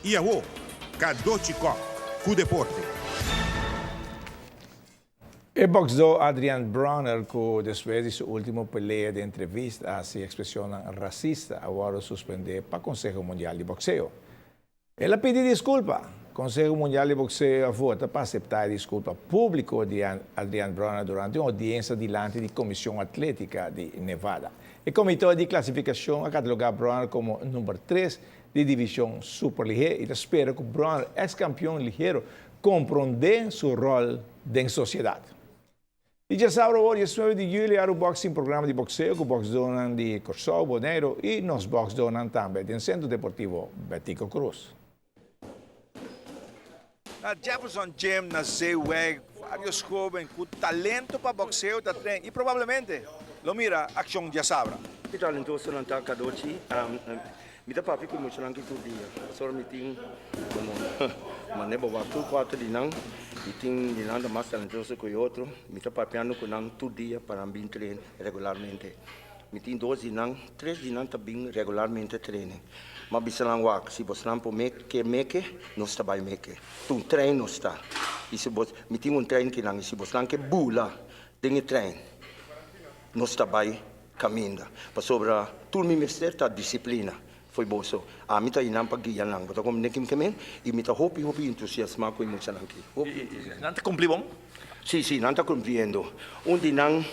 Iaô, Cadochicó, cu deporte. E boxeo Adrian Bronner, que después de su última pelea de entrevista, se expresión racista, ahora suspende para Consejo Mundial de Boxeo. Él pide disculpa. Consejo Mundial de Boxeo vota para aceptar a desculpa pública de Adrian Bronner durante uma audiência diante da Comissão Atlética de Nevada. O comitê de classificação a catalogar Bronner como número 3 de divisão superligera e espera que Bronner, ex-campeão ligeiro, compreenda seu rol na sociedade. E já sabe, hoje, 19 de julho, há o boxing programa de boxeo com o box donan de Corsol, Boneiro e nos box donan também do Centro Deportivo Betico Cruz. Na Jefferson Gym, na Zeeweg, vários jovens com talento para boxeo da trem e provavelmente, lo mira, ação já sabra. Que talentoso não está Kadochi. Me dá papi com muito nanki todo dia. Só me tem como mas nebo waktu 4 de não e tem de nada mais talentoso que o outro. Me dá papi ano com não todo dia para ambir treino regularmente. Me tem 2 de não, 3 de não também regularmente treino. Mas bisa lang wak si bos nampo make não está by make. Tu treino está. E se bos me tem treino que não se bos lang que bula tem treino. Não está by caminda. Para sobra tu me mister ta disciplina. Foi bolso. A mita inam pag-iyan lang. Bata ko mnekim kemen, imita hopi entusiasma ko imucha lang ki. Nanta cumpri bom? Sì, non sta compreendo. Un di non,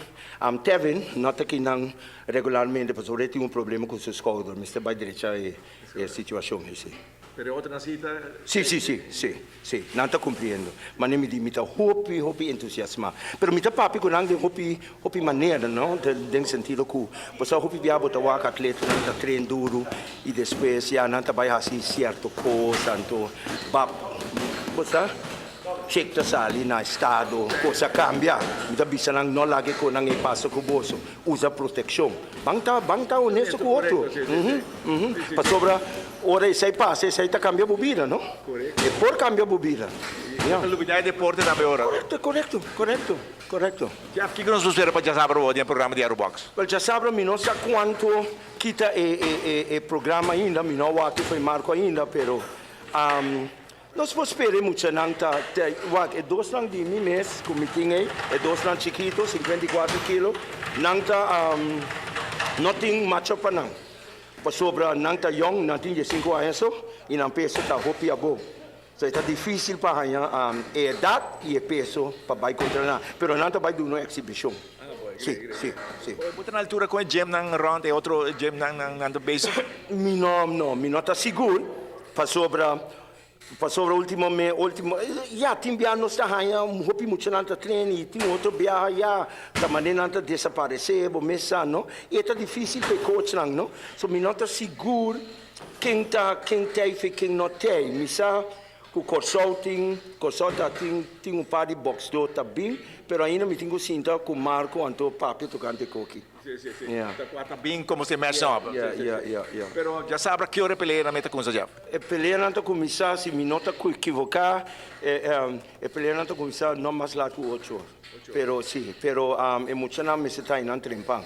Tevin, nota che non regolarmente, perché avete un problema con il suo scudo, mi sta by direita e situazione, sì. Per outra cita? Sì, non sta compreendo. Ma ne mi di, mi sta hopi entusiasma. Però mi sta papi con anche hopi maniera, no? Nel sentito che, perché hopi viabo ta waka atleta, non sta train duro, e després, ja, non sta by hasi certo cosa, tanto, bap, perché? Check sali na estado, cosa cambia. Mi da bisa nang no lagi ko nang ipaso ko boso. Usa protection. Bangta honesto ko outro. Pa sobra ora sai passa, sai ta cambia bobina, no? E por cambia bobina. A luvidade deporte também ora. Corretto. Já que nós vamos ver para já saber o programa de Aerobox. Well, já sabe, mi non sa quanto kita e programa ainda, mi no wati foi marco ainda, pero nós esperamos muito nanta, é 2 lang de mim mês, como tinha, é 2 lang chiquito, 54 kg, nanta não tem macho para não. Para sobra nanta young, não tem 5 anos, e não peso tá hopi abo. So está difícil para ganhar a idade e peso para vai controlar, pero nanta vai do no exhibition. Sì. Buta na altura com o gym nang round e outro gym nang base. Mi no tá seguro, para sobra último, já tem bia não está ganha, hopi muito nanta treino, e tem outro bia já, da maneira nanta desaparecer, bom mesa, não? E é difícil para coach não? So mi não tá seguro quem tem e quem não tem, misa o Corsol tem par de box do também, pero ainda me tenho sinta com Marco Anto papi tocante coqui. Sim. Está bem como se mexe up. Yeah. Pero já sabe que hora peleia na meta com já. E peleia não tá começar, se me nota equivocar, peleia não tá começar não mais lá com 8 horas. Pero emocional me se tá indo trempang.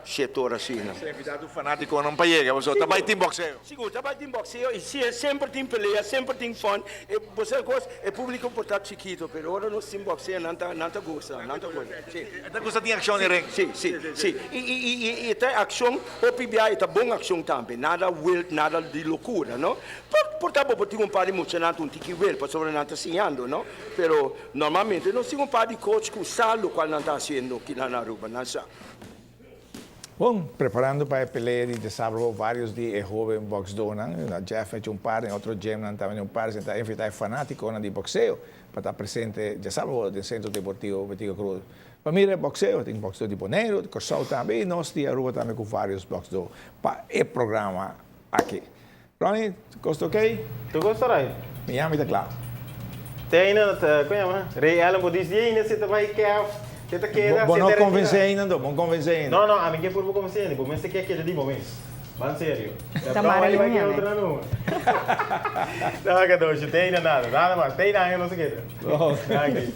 7 horas sim. Você é convidado fanático não para chegar, você tá tem boxeo. Seguro, tá tem boxeo e sempre tem peleia, sempre tem fun. E você gosta, é público portar chiquito, pero agora não tem boxeo, não tá gosta. Tá gosta de ação de ring. Sim. E tem ação, o PBI tá bom ação também, nada wild, nada de loucura, não? Portanto, pode ter par de emocionante, tiki wild, para sobre não tá ensinando, não? Pero normalmente não tem par de coach que sabe o qual não tá fazendo aqui na Aruba, não sabe. Bom, preparando para a peleia de sábado, vários de jovem box donan, na Jeff fez par, em outro gym também par, então é fanático de boxeo, para estar presente, já sábado, no Centro Deportivo Betico Cruz. Para mim é boxeo, tem boxeo de Boneiro, de Corsol também, e nós de Aruba também com vários box do para o programa aqui. Ronnie, gosto ok? Tu gostarai? Me chamo da claro. Tem ainda, como é? Rei Alan pode dizer ainda se tu vai quer. Bom, não convence ainda, não convence ainda. Não, a mim que por convencer, por mim você quer que ele diga mesmo. Mas sério. Tá maravilhoso. Não, que doido, tem ainda nada mais, tem ainda não sei o que.